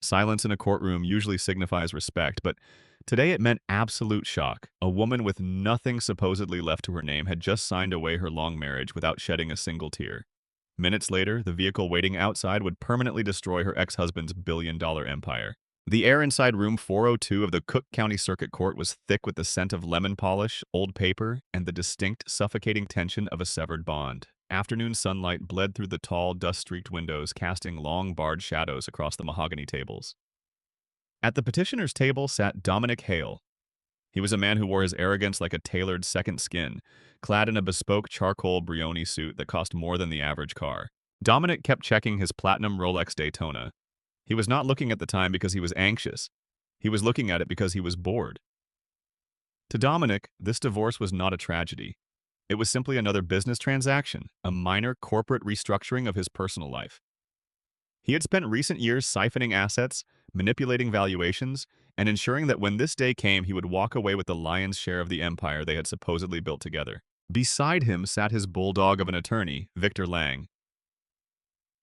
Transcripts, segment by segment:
Silence in a courtroom usually signifies respect, but today it meant absolute shock. A woman with nothing supposedly left to her name had just signed away her long marriage without shedding a single tear. Minutes later, the vehicle waiting outside would permanently destroy her ex-husband's billion-dollar empire. The air inside room 402 of the Cook County Circuit Court was thick with the scent of lemon polish, old paper, and the distinct, suffocating tension of a severed bond. Afternoon sunlight bled through the tall, dust-streaked windows, casting long, barred shadows across the mahogany tables. At the petitioner's table sat Dominic Hale. He was a man who wore his arrogance like a tailored second skin, clad in a bespoke charcoal Brioni suit that cost more than the average car. Dominic kept checking his platinum Rolex Daytona. He was not looking at the time because he was anxious. He was looking at it because he was bored. To Dominic, this divorce was not a tragedy. It was simply another business transaction, a minor corporate restructuring of his personal life. He had spent recent years siphoning assets, manipulating valuations, and ensuring that when this day came, he would walk away with the lion's share of the empire they had supposedly built together. Beside him sat his bulldog of an attorney, Victor Lang.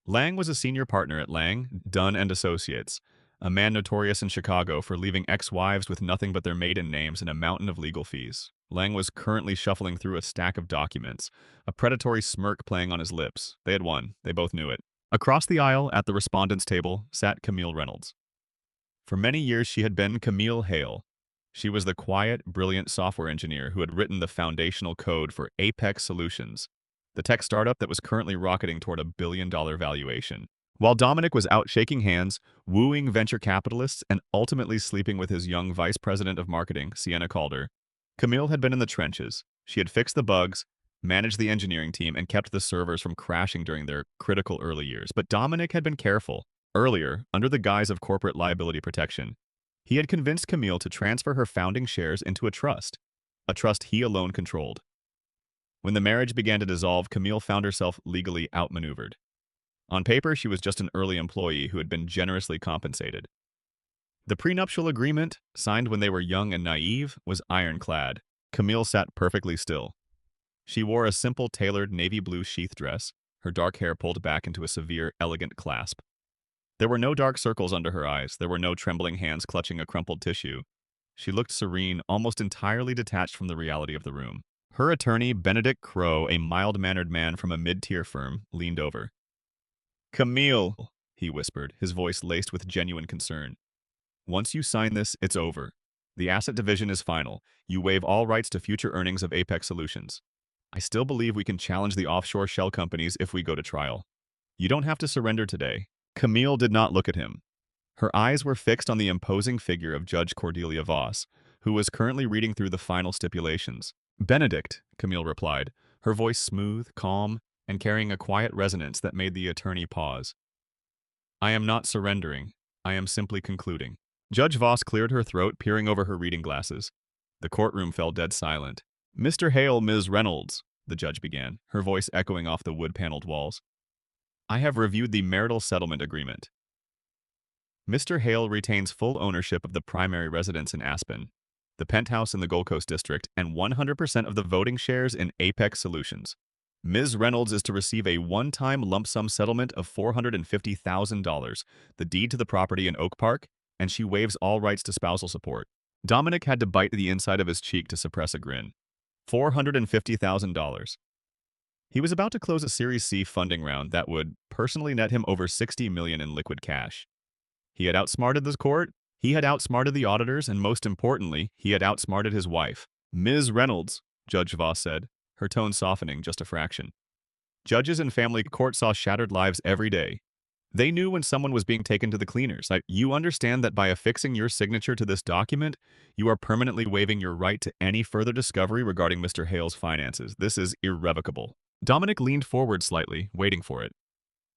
Lang was a senior partner at Lang, Dunn and Associates, a man notorious in Chicago for leaving ex-wives with nothing but their maiden names and a mountain of legal fees. Lang was currently shuffling through a stack of documents, a predatory smirk playing on his lips. They had won. They both knew it. Across the aisle, at the respondents' table, sat Camille Reynolds. For many years, she had been Camille Hale. She was the quiet, brilliant software engineer who had written the foundational code for Apex Solutions, the tech startup that was currently rocketing toward $1 billion valuation. While Dominic was out shaking hands, wooing venture capitalists, and ultimately sleeping with his young vice president of marketing, Sienna Calder, Camille had been in the trenches. She had fixed the bugs, managed the engineering team, and kept the servers from crashing during their critical early years. But Dominic had been careful. Earlier, under the guise of corporate liability protection, he had convinced Camille to transfer her founding shares into a trust he alone controlled. When the marriage began to dissolve, Camille found herself legally outmaneuvered. On paper, she was just an early employee who had been generously compensated. The prenuptial agreement, signed when they were young and naive, was ironclad. Camille sat perfectly still. She wore a simple tailored navy blue sheath dress, her dark hair pulled back into a severe, elegant clasp. There were no dark circles under her eyes. There were no trembling hands clutching a crumpled tissue. She looked serene, almost entirely detached from the reality of the room. Her attorney, Benedict Crow, a mild-mannered man from a mid-tier firm, leaned over. "Camille," he whispered, his voice laced with genuine concern. "Once you sign this, it's over. The asset division is final. You waive all rights to future earnings of Apex Solutions. I still believe we can challenge the offshore shell companies if we go to trial. You don't have to surrender today." Camille did not look at him. Her eyes were fixed on the imposing figure of Judge Cordelia Voss, who was currently reading through the final stipulations. "Benedict," Camille replied, her voice smooth, calm, and carrying a quiet resonance that made the attorney pause. "I am not surrendering. I am simply concluding." Judge Voss cleared her throat, peering over her reading glasses. The courtroom fell dead silent. "Mr. Hale, Ms. Reynolds," the judge began, her voice echoing off the wood-paneled walls. "I have reviewed the marital settlement agreement. Mr. Hale retains full ownership of the primary residence in Aspen, the penthouse in the Gold Coast district, and 100% of the voting shares in Apex Solutions. Ms. Reynolds is to receive a one-time lump sum settlement of $450,000, the deed to the property in Oak Park, and she waives all rights to spousal support." Dominic had to bite the inside of his cheek to suppress a grin. $450,000. He was about to close a Series C funding round that would personally net him over $60 million in liquid cash. He had outsmarted the court, he had outsmarted the auditors, and most importantly, he had outsmarted his wife. "Ms. Reynolds," Judge Voss said, her tone softening just a fraction. "Judges in family court saw shattered lives every day. They knew when someone was being taken to the cleaners. You understand that by affixing your signature to this document, you are permanently waiving your right to any further discovery regarding Mr. Hale's finances. This is irrevocable." Dominic leaned forward slightly, waiting for it.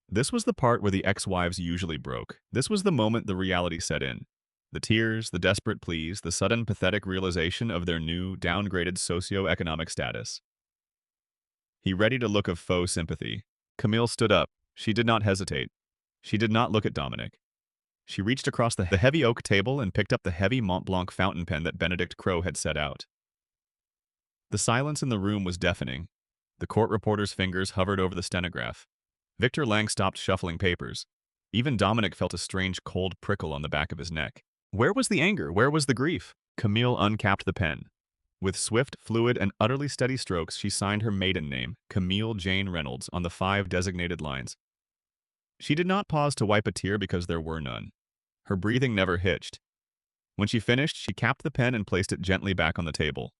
This was the part where the ex-wives usually broke. This was the moment the reality set in. The tears, the desperate pleas, the sudden pathetic realization of their new, downgraded socio-economic status. He readied a look of faux sympathy. Camille stood up. She did not hesitate. She did not look at Dominic. She reached across the heavy oak table and picked up the heavy Mont Blanc fountain pen that Benedict Crow had set out. The silence in the room was deafening. The court reporter's fingers hovered over the stenograph. Victor Lang stopped shuffling papers. Even Dominic felt a strange cold prickle on the back of his neck. Where was the anger? Where was the grief? Camille uncapped the pen. With swift, fluid, and utterly steady strokes, she signed her maiden name, Camille Jane Reynolds, on the 5 designated lines. She did not pause to wipe a tear because there were none. Her breathing never hitched. When she finished, she capped the pen and placed it gently back on the table.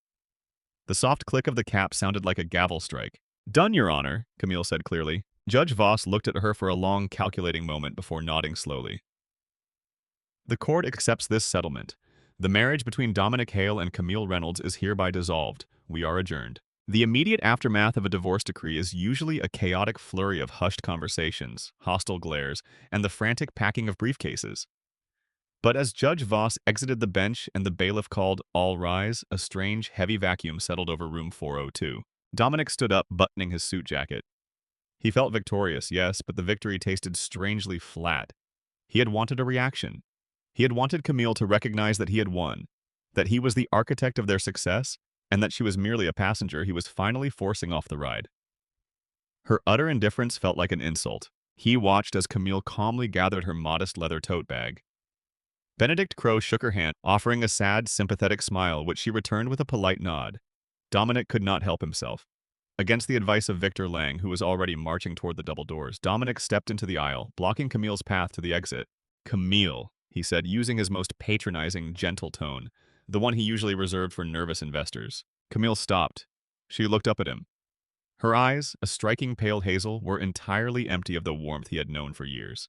The soft click of the cap sounded like a gavel strike. "Done, Your Honor," Camille said clearly. Judge Voss looked at her for a long, calculating moment before nodding slowly. "The court accepts this settlement. The marriage between Dominic Hale and Camille Reynolds is hereby dissolved. We are adjourned." The immediate aftermath of a divorce decree is usually a chaotic flurry of hushed conversations, hostile glares, and the frantic packing of briefcases. But as Judge Voss exited the bench and the bailiff called, "All rise," a strange, heavy vacuum settled over room 402. Dominic stood up, buttoning his suit jacket. He felt victorious, yes, but the victory tasted strangely flat. He had wanted a reaction. He had wanted Camille to recognize that he had won, that he was the architect of their success, and that she was merely a passenger he was finally forcing off the ride. Her utter indifference felt like an insult. He watched as Camille calmly gathered her modest leather tote bag. Benedict Crowe shook her hand, offering a sad, sympathetic smile, which she returned with a polite nod. Dominic could not help himself. Against the advice of Victor Lang, who was already marching toward the double doors, Dominic stepped into the aisle, blocking Camille's path to the exit. "Camille," he said, using his most patronizing, gentle tone, the one he usually reserved for nervous investors. Camille stopped. She looked up at him. Her eyes, a striking pale hazel, were entirely empty of the warmth he had known for years.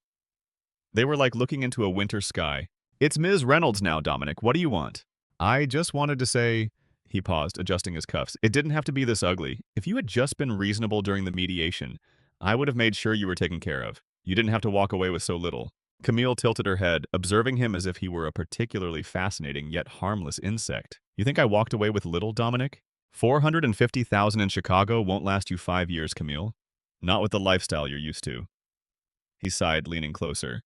They were like looking into a winter sky. "It's Ms. Reynolds now, Dominic. What do you want?" "I just wanted to say—" He paused, adjusting his cuffs. "It didn't have to be this ugly. If you had just been reasonable during the mediation, I would have made sure you were taken care of. You didn't have to walk away with so little." Camille tilted her head, observing him as if he were a particularly fascinating yet harmless insect. "You think I walked away with little, Dominic? 450,000 in Chicago won't last you 5 years, Camille. Not with the lifestyle you're used to." He sighed, leaning closer.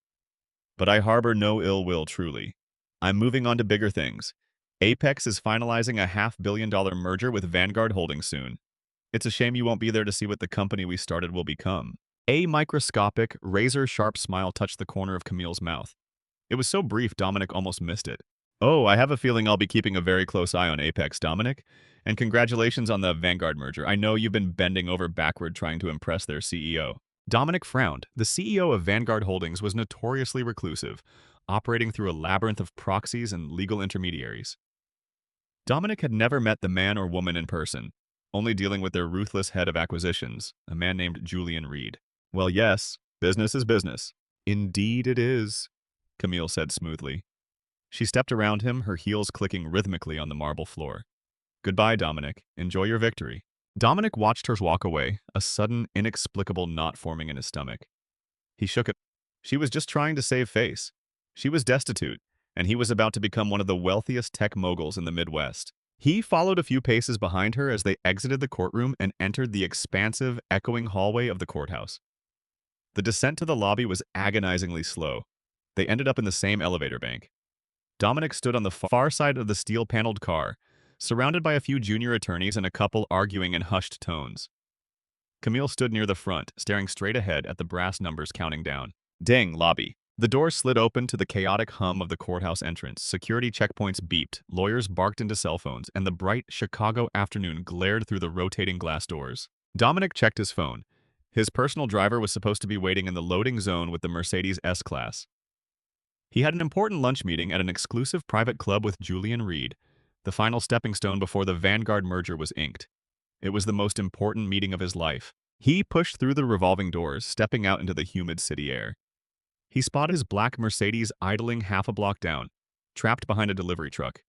"But I harbor no ill will, truly. I'm moving on to bigger things. Apex is finalizing a $500 million merger with Vanguard Holdings soon. It's a shame you won't be there to see what the company we started will become." A microscopic, razor-sharp smile touched the corner of Camille's mouth. It was so brief Dominic almost missed it. "Oh, I have a feeling I'll be keeping a very close eye on Apex, Dominic. And congratulations on the Vanguard merger. I know you've been bending over backward trying to impress their CEO. Dominic frowned. The CEO of Vanguard Holdings was notoriously reclusive, operating through a labyrinth of proxies and legal intermediaries. Dominic had never met the man or woman in person, only dealing with their ruthless head of acquisitions, a man named Julian Reed. "Well, yes, business is business." "Indeed it is," Camille said smoothly. She stepped around him, her heels clicking rhythmically on the marble floor. "Goodbye, Dominic. Enjoy your victory." Dominic watched her walk away, a sudden, inexplicable knot forming in his stomach. He shook it. She was just trying to save face. She was destitute, and he was about to become one of the wealthiest tech moguls in the Midwest. He followed a few paces behind her as they exited the courtroom and entered the expansive, echoing hallway of the courthouse. The descent to the lobby was agonizingly slow. They ended up in the same elevator bank. Dominic stood on the far side of the steel-paneled car, surrounded by a few junior attorneys and a couple arguing in hushed tones. Camille stood near the front, staring straight ahead at the brass numbers counting down. Ding, lobby. The doors slid open to the chaotic hum of the courthouse entrance. Security checkpoints beeped, lawyers barked into cell phones, and the bright Chicago afternoon glared through the rotating glass doors. Dominic checked his phone. His personal driver was supposed to be waiting in the loading zone with the Mercedes S-Class. He had an important lunch meeting at an exclusive private club with Julian Reed, the final stepping stone before the Vanguard merger was inked. It was the most important meeting of his life. He pushed through the revolving doors, stepping out into the humid city air. He spotted his black Mercedes idling half a block down, trapped behind a delivery truck.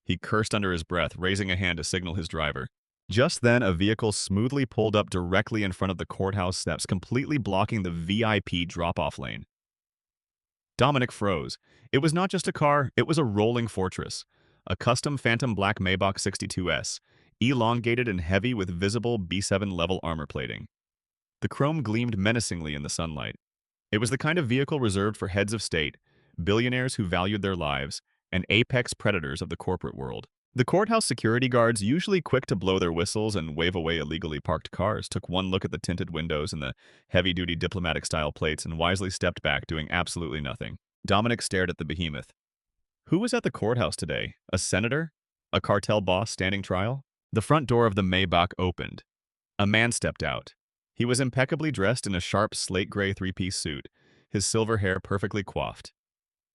He cursed under his breath, raising a hand to signal his driver. Just then, a vehicle smoothly pulled up directly in front of the courthouse steps, completely blocking the VIP drop-off lane. Dominic froze. It was not just a car, it was a rolling fortress. A custom Phantom Black Maybach 62S, elongated and heavy with visible B7-level armor plating. The chrome gleamed menacingly in the sunlight. It was the kind of vehicle reserved for heads of state, billionaires who valued their lives, and apex predators of the corporate world. The courthouse security guards, usually quick to blow their whistles and wave away illegally parked cars, took one look at the tinted windows and the heavy-duty diplomatic-style plates and wisely stepped back, doing absolutely nothing. Dominic stared at the behemoth. Who was at the courthouse today? A senator? A cartel boss standing trial? The front door of the Maybach opened. A man stepped out. He was impeccably dressed in a sharp slate-gray three-piece suit, his silver hair perfectly coiffed.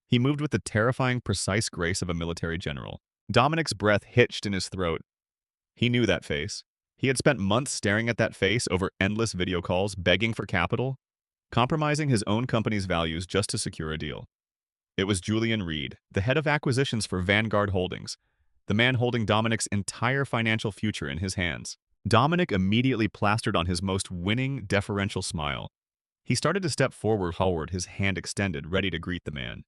He moved with the terrifying, precise grace of a military general. Dominic's breath hitched in his throat. He knew that face. He had spent months staring at that face over endless video calls, begging for capital, compromising his own company's values just to secure a deal. It was Julian Reed, the head of acquisitions for Vanguard Holdings, the man holding Dominic's entire financial future in his hands. Dominic immediately plastered on his most winning, deferential smile. He started to step forward, his hand extended, ready to greet the man.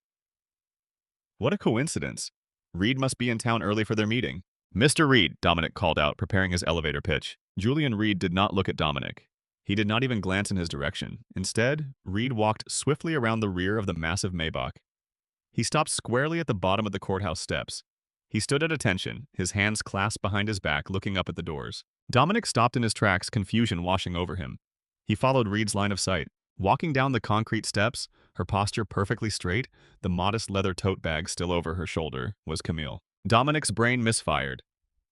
What a coincidence. Reed must be in town early for their meeting. Mr. Reed, Dominic called out, preparing his elevator pitch. Julian Reed did not look at Dominic. He did not even glance in his direction. Instead, Reed walked swiftly around the rear of the massive Maybach. He stopped squarely at the bottom of the courthouse steps. He stood at attention, his hands clasped behind his back, looking up at the doors. Dominic stopped in his tracks, confusion washing over him. He followed Reed's line of sight. Walking down the concrete steps, her posture perfectly straight, the modest leather tote bag still over her shoulder, was Camille. Dominic's brain misfired.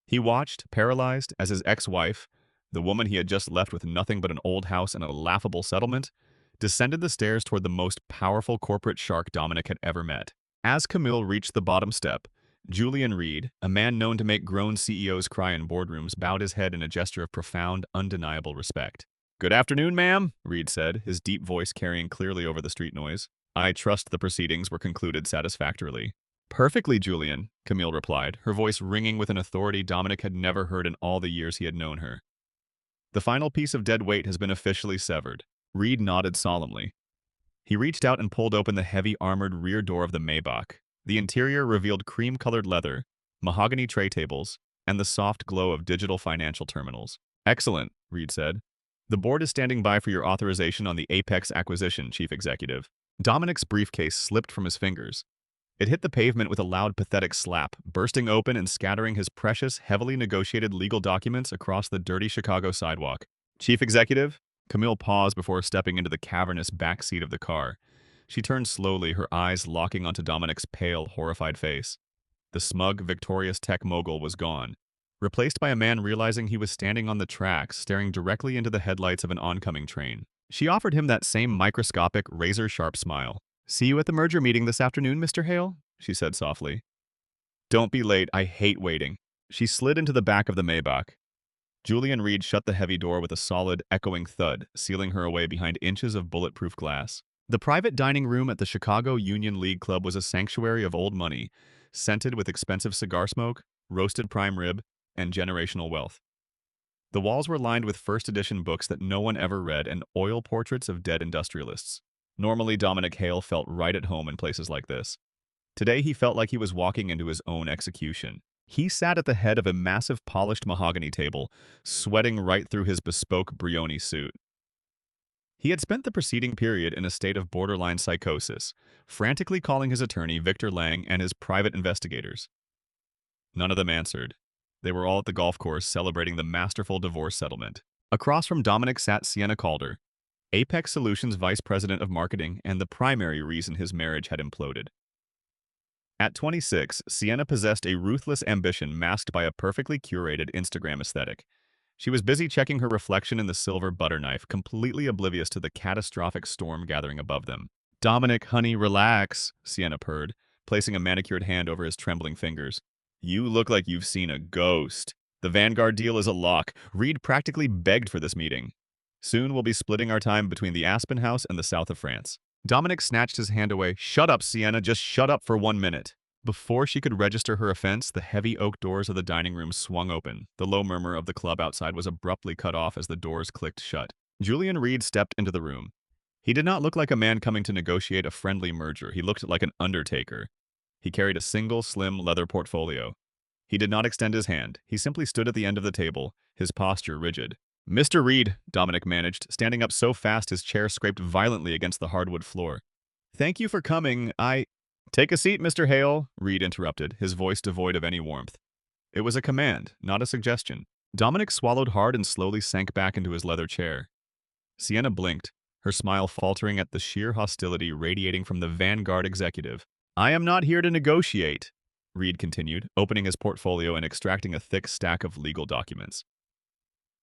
He watched, paralyzed, as his ex-wife, the woman he had just left with nothing but an old house and a laughable settlement, descended the stairs toward the most powerful corporate shark Dominic had ever met. As Camille reached the bottom step, Julian Reed, a man known to make grown CEOs cry in boardrooms, bowed his head in a gesture of profound, undeniable respect. "Good afternoon, ma'am," Reed said, his deep voice carrying clearly over the street noise. "I trust the proceedings were concluded satisfactorily." "Perfectly, Julian," Camille replied, her voice ringing with an authority Dominic had never heard in all the years he had known her. "The final piece of dead weight has been officially severed." Reed nodded solemnly. He reached out and pulled open the heavy armored rear door of the Maybach. The interior revealed cream-colored leather, mahogany tray tables, and the soft glow of digital financial terminals. "Excellent," Reed said. "The board is standing by for your authorization on the Apex acquisition, Chief Executive." Dominic's briefcase slipped from his fingers. It hit the pavement with a loud, pathetic slap, bursting open and scattering his precious, heavily negotiated legal documents across the dirty Chicago sidewalk. "Chief Executive?" Camille paused before stepping into the cavernous back seat of the car. She turned slowly, her eyes locking onto Dominic's pale, horrified face. The smug, victorious tech mogul was gone, replaced by a man realizing he was standing on the tracks, staring directly into the headlights of an oncoming train. She offered him that same microscopic, razor-sharp smile. "See you at the merger meeting this afternoon, Mr. Hale," she said softly. "Don't be late, I hate waiting." She slid into the back of the Maybach. Julian Reed shut the heavy door with a solid, echoing thud, sealing her away behind inches of bulletproof glass. The private dining room at the Chicago Union League Club was a sanctuary of old money, scented with expensive cigar smoke, roasted prime rib, and generational wealth. The walls were lined with first-edition books that no one ever read and oil portraits of dead industrialists. Normally, Dominic Hale felt right at home in places like this. Today, he felt like he was walking into his own execution. He sat at the head of a massive polished mahogany table, sweating right through his bespoke Brioni suit. He had spent the preceding period in a state of borderline psychosis, frantically calling his attorney, Victor Lang, and his private investigators. None of them answered. They were all at the golf course celebrating the masterful divorce settlement. Across from Dominic sat Sienna Calder, Apex Solutions Vice President of Marketing and the primary reason his marriage had imploded. At 26, Sienna possessed a ruthless ambition masked by a perfectly curated Instagram aesthetic. She was busy checking her reflection in the silver butter knife, completely oblivious to the catastrophic storm gathering above them. "Dominic, honey, relax," Sienna purred, placing a manicured hand over his trembling fingers. "You look like you've seen a ghost. The Vanguard deal is a lock. Reed practically begged for this meeting. Soon we'll be splitting our time between the Aspen House and the south of France." Dominic snatched his hand away. "Shut up, Sienna, just shut up for 1 minute." Before she could register her offense, the heavy oak doors of the dining room swung open. The low murmur of the club outside was abruptly cut off as the doors clicked shut. Julian Reed stepped into the room. He did not look like a man coming to negotiate a friendly merger. He looked like an undertaker. He carried a single, slim leather portfolio. He did not extend his hand. He simply stood at the end of the table, his posture rigid. "Mr. Reed," Dominic managed, standing up so fast his chair scraped violently against the hardwood floor. "Thank you for coming. "Take a seat, Mr. Hale," Reed interrupted, his voice devoid of any warmth. It was a command, not a suggestion. Dominic swallowed hard and slowly sank back into his leather chair. Sienna blinked, her smile faltering at the sheer hostility radiating from the Vanguard executive. I am not here to negotiate, Reed continued, opening his portfolio and extracting a thick stack of legal documents.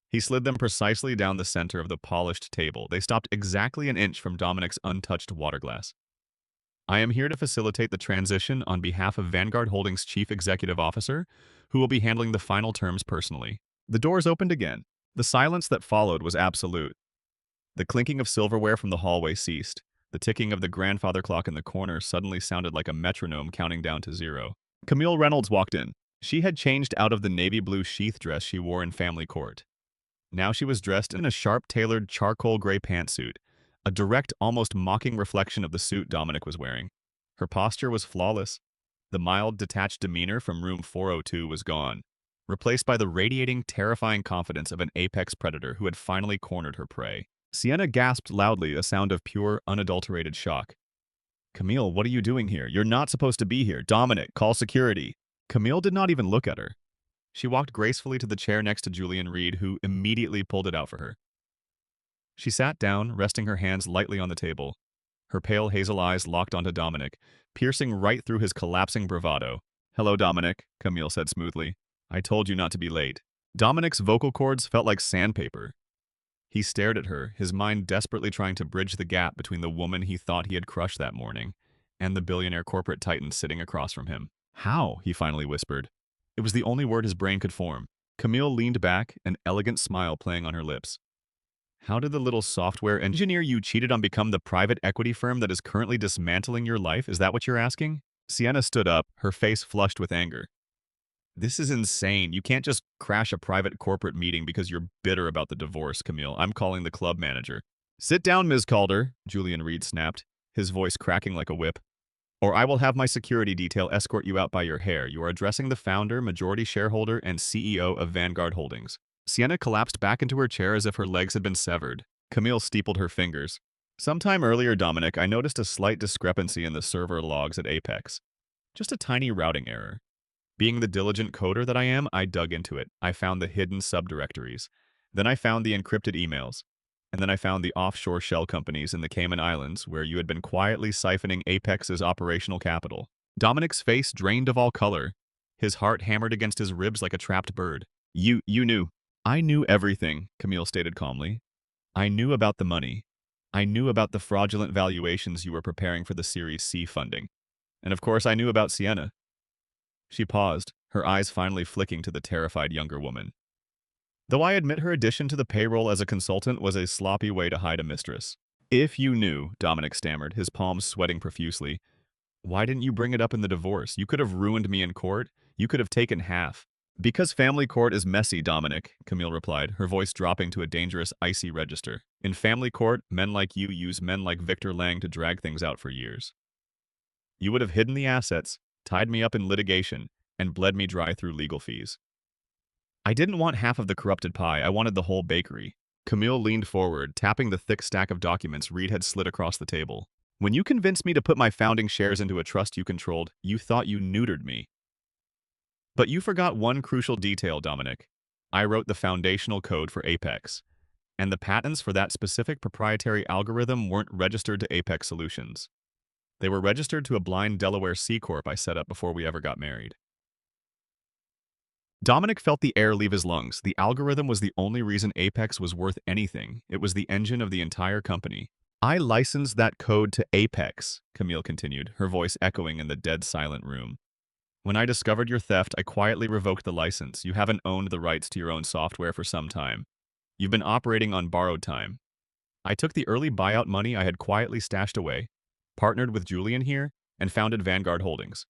He slid them precisely down the center of the polished table. They stopped exactly an inch from Dominic's untouched water glass. I am here to facilitate the transition on behalf of Vanguard Holdings' chief executive officer, who will be handling the final terms personally. The doors opened again. The silence that followed was absolute. The clinking of silverware from the hallway ceased. The ticking of the grandfather clock in the corner suddenly sounded like a metronome counting down to 0. Camille Reynolds walked in. She had changed out of the navy blue sheath dress she wore in family court. Now she was dressed in a sharp-tailored charcoal gray pantsuit, a direct, almost mocking reflection of the suit Dominic was wearing. Her posture was flawless. The mild, detached demeanor from room 402 was gone, replaced by the radiating, terrifying confidence of an apex predator who had finally cornered her prey. Sienna gasped loudly, a sound of pure, unadulterated shock. Camille, what are you doing here? You're not supposed to be here. Dominic, call security. Camille did not even look at her. She walked gracefully to the chair next to Julian Reed, who immediately pulled it out for her. She sat down, resting her hands lightly on the table. Her pale hazel eyes locked onto Dominic, piercing right through his collapsing bravado. Hello, Dominic, Camille said smoothly. I told you not to be late. Dominic's vocal cords felt like sandpaper. He stared at her, his mind desperately trying to bridge the gap between the woman he thought he had crushed that morning and the billionaire corporate titan sitting across from him. How? He finally whispered. It was the only word his brain could form. Camille leaned back, an elegant smile playing on her lips. How did the little software engineer you cheated on become the private equity firm that is currently dismantling your life? Is that what you're asking? Sienna stood up, her face flushed with anger. This is insane. You can't just crash a private corporate meeting because you're bitter about the divorce, Camille. I'm calling the club manager. Sit down, Ms. Calder, Julian Reed snapped, his voice cracking like a whip. Or I will have my security detail escort you out by your hair. You are addressing the founder, majority shareholder, and CEO of Vanguard Holdings. Sienna collapsed back into her chair as if her legs had been severed. Camille steepled her fingers. Sometime earlier, Dominic, I noticed a slight discrepancy in the server logs at Apex. Just a tiny routing error. Being the diligent coder that I am, I dug into it. I found the hidden subdirectories. Then I found the encrypted emails. And then I found the offshore shell companies in the Cayman Islands where you had been quietly siphoning Apex's operational capital. Dominic's face drained of all color. His heart hammered against his ribs like a trapped bird. You knew. I knew everything, Camille stated calmly. I knew about the money. I knew about the fraudulent valuations you were preparing for the Series C funding. And of course I knew about Sienna. She paused, her eyes finally flicking to the terrified younger woman. Though I admit her addition to the payroll as a consultant was a sloppy way to hide a mistress. If you knew, Dominic stammered, his palms sweating profusely, why didn't you bring it up in the divorce? You could have ruined me in court. You could have taken half. Because family court is messy, Dominic, Camille replied, her voice dropping to a dangerous, icy register. In family court, men like you use men like Victor Lang to drag things out for years. You would have hidden the assets, tied me up in litigation, and bled me dry through legal fees. I didn't want half of the corrupted pie, I wanted the whole bakery. Camille leaned forward, tapping the thick stack of documents Reed had slid across the table. When you convinced me to put my founding shares into a trust you controlled, you thought you neutered me. But you forgot one crucial detail, Dominic. I wrote the foundational code for Apex, and the patents for that specific proprietary algorithm weren't registered to Apex Solutions. They were registered to a blind Delaware C-Corp I set up before we ever got married. Dominic felt the air leave his lungs. The algorithm was the only reason Apex was worth anything. It was the engine of the entire company. I licensed that code to Apex, Camille continued, her voice echoing in the dead silent room. When I discovered your theft, I quietly revoked the license. You haven't owned the rights to your own software for some time. You've been operating on borrowed time. I took the early buyout money I had quietly stashed away, partnered with Julian here, and founded Vanguard Holdings.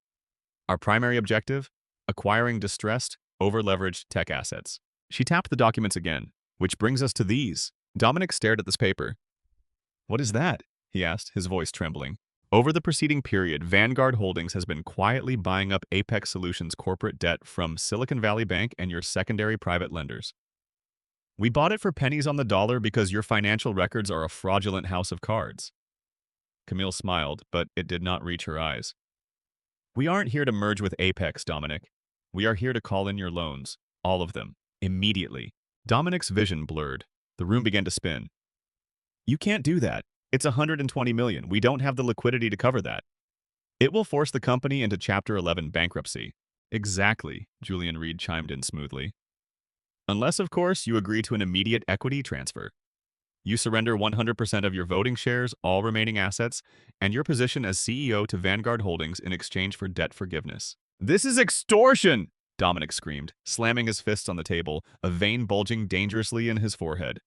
Our primary objective? Acquiring distressed, over-leveraged tech assets. She tapped the documents again. Which brings us to these. Dominic stared at this paper. What is that? He asked, his voice trembling. Over the preceding period, Vanguard Holdings has been quietly buying up Apex Solutions corporate debt from Silicon Valley Bank and your secondary private lenders. We bought it for pennies on the dollar because your financial records are a fraudulent house of cards. Camille smiled, but it did not reach her eyes. We aren't here to merge with Apex, Dominic. We are here to call in your loans. All of them. Immediately. Dominic's vision blurred. The room began to spin. You can't do that. It's 120 million. We don't have the liquidity to cover that. It will force the company into Chapter 11 bankruptcy. Exactly, Julian Reed chimed in smoothly. Unless, of course, you agree to an immediate equity transfer. You surrender 100% of your voting shares, all remaining assets, and your position as CEO to Vanguard Holdings in exchange for debt forgiveness. This is extortion! Dominic screamed, slamming his fists on the table, a vein bulging dangerously in his forehead.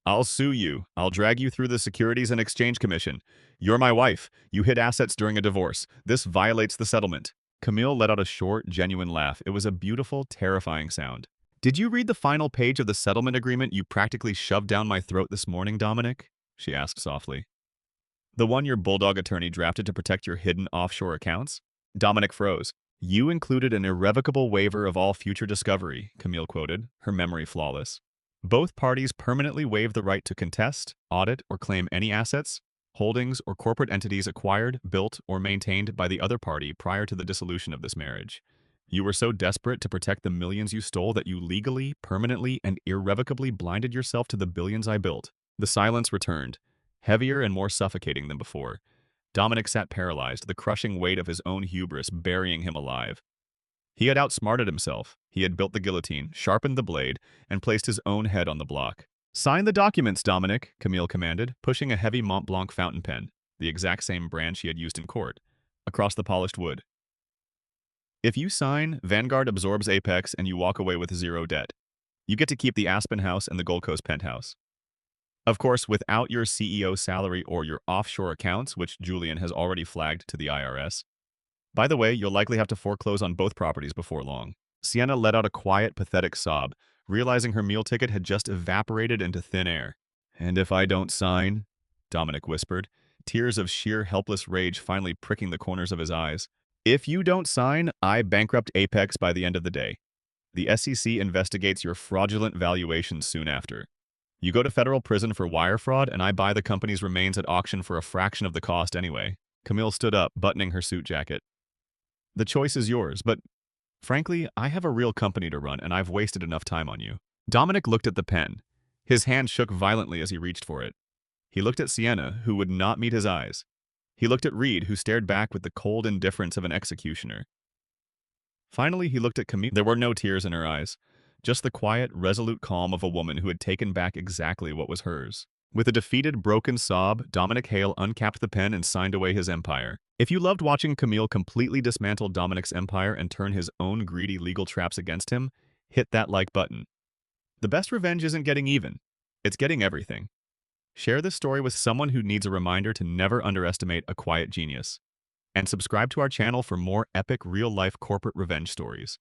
I'll sue you. I'll drag you through the Securities and Exchange Commission. You're my wife. You hid assets during a divorce. This violates the settlement. Camille let out a short, genuine laugh. It was a beautiful, terrifying sound. Did you read the final page of the settlement agreement you practically shoved down my throat this morning, Dominic? She asked softly. The one your bulldog attorney drafted to protect your hidden offshore accounts? Dominic froze. You included an irrevocable waiver of all future discovery, Camille quoted, her memory flawless. Both parties permanently waive the right to contest, audit, or claim any assets, holdings, or corporate entities acquired, built, or maintained by the other party prior to the dissolution of this marriage. You were so desperate to protect the millions you stole that you legally, permanently, and irrevocably blinded yourself to the billions I built. The silence returned, heavier and more suffocating than before. Dominic sat paralyzed, the crushing weight of his own hubris burying him alive. He had outsmarted himself. He had built the guillotine, sharpened the blade, and placed his own head on the block. Sign the documents, Dominic, Camille commanded, pushing a heavy Mont Blanc fountain pen, the exact same brand she had used in court, across the polished wood. If you sign, Vanguard absorbs Apex and you walk away with zero debt. You get to keep the Aspen House and the Gold Coast penthouse. Of course, without your CEO salary or your offshore accounts, which Julian has already flagged to the IRS. By the way, you'll likely have to foreclose on both properties before long. Sienna let out a quiet, pathetic sob, realizing her meal ticket had just evaporated into thin air. And if I don't sign? Dominic whispered, tears of sheer helpless rage finally pricking the corners of his eyes. If you don't sign, I bankrupt Apex by the end of the day. The SEC investigates your fraudulent valuations soon after. You go to federal prison for wire fraud, and I buy the company's remains at auction for a fraction of the cost anyway. Camille stood up, buttoning her suit jacket. The choice is yours, but frankly, I have a real company to run, and I've wasted enough time on you. Dominic looked at the pen. His hand shook violently as he reached for it. He looked at Sienna, who would not meet his eyes. He looked at Reed, who stared back with the cold indifference of an executioner. Finally, he looked at Camille. There were no tears in her eyes, just the quiet, resolute calm of a woman who had taken back exactly what was hers. With a defeated, broken sob, Dominic Hale uncapped the pen and signed away his empire. If you loved watching Camille completely dismantle Dominic's empire and turn his own greedy legal traps against him, hit that like button. The best revenge isn't getting even. It's getting everything. Share this story with someone who needs a reminder to never underestimate a quiet genius. And subscribe to our channel for more epic real-life corporate revenge stories.